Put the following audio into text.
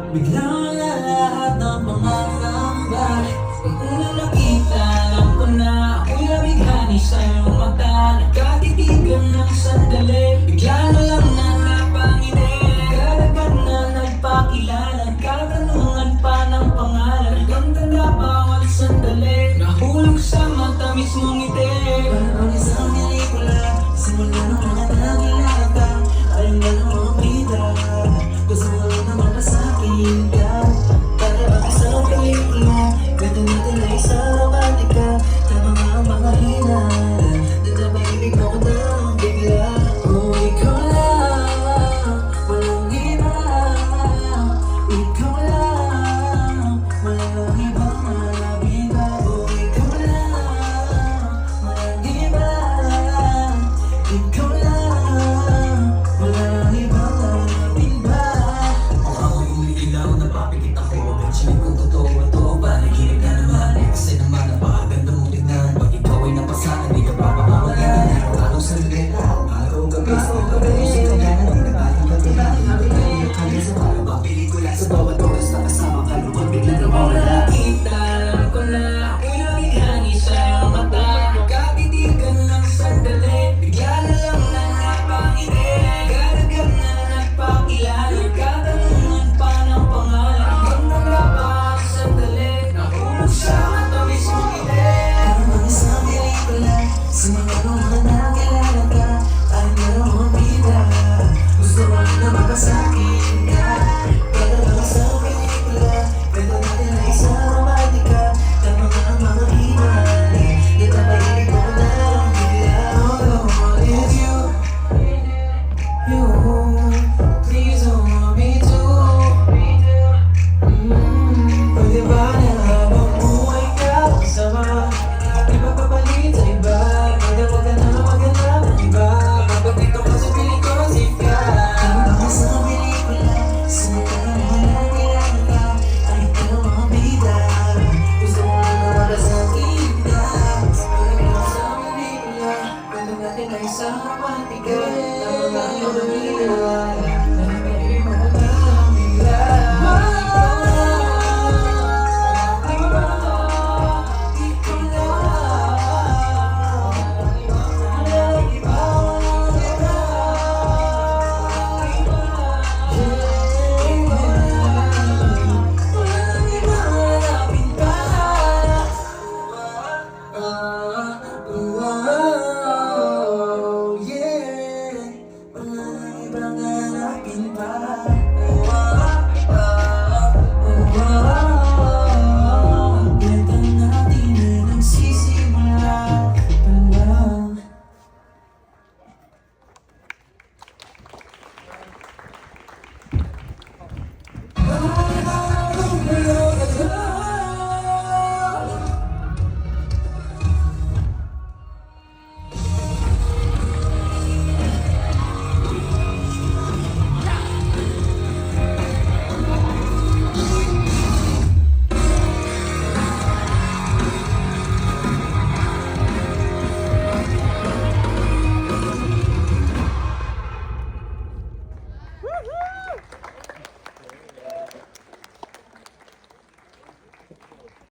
Biglang lahat ng pangangamba. Una nakita, alam ko na ako'y labighani sa iyong mata. Nagkatitigan ng sandali, bigla na lang na napangiti. Nagkaragad na nagpakilala, nagkatanungan pa ng pangalan. Hanggang tanda bawat sandali, nahulog sa matamis mong ngiti. Parang isang pelikula, simula nung mga nakilala ka. Ayun na lang mga bida, gusto mo lang naman pasakin ka. Parang isang pelikula, pwede natin na isang romantika. Tama nga ang mga hinala, nanabaibig mo ko ng bigla. Oh, ikaw lang, walang iba. Ikaw lang, walang ibang malapit pa. Oh, ikaw lang, walang iba. Ikaw lang, walang ibang malapit pa. Kung ako'y umiilaw, napapikit ako. Sinig kung totoo ba, naginig na naman. Kasi naman napakaganda mong tignan. Pag ikaw ay napasaan, di ka papapawalinan. Araw sa gabi, araw gabi, musik ka na, di na batang gabi. Hindi ka rin sa para bang pelikula. Sa bawat oras na kasama ka, lumang bigla na mawala. Kita, alam ko na ako'y labighani sa iyong mata. Nagkatitigan ng sandali, bigla na lang na napangiti. Nagkaragad na nagpakilala, nagkatanungan pa ng pangalan. Hanggang naglapas sandali, nahulog sa matamis mong ngiti. Parang isang pelikula, simula nung mga nakilala ka. Ayun na lang mga bida, gusto mo lang naman pasakin ka. Parang isang pelikula, pwede natin na isang romantika. Tama nga ang mga hinala, nanabaibig mo ko ng bigla. Oh, it's you, please don't want me to. Pwede ba na habang buhay ka kasama? Di ba papalit sa iba? Pwede wag ka na maghanap ng iba. Kapag dito ka sa piling ko, safe ka. Tama ka sa pelikula, simula ng mga nakilala ka. Ayun ka ng mga bida, gusto mo lang naman pasakin ka. Pwede ka sa pelikula, pwede natin na isang romantika. Tama nga ang mga hinala, nanabaibig mo ko ng bigla. Oh, yeah, walang ibang hanapin pa.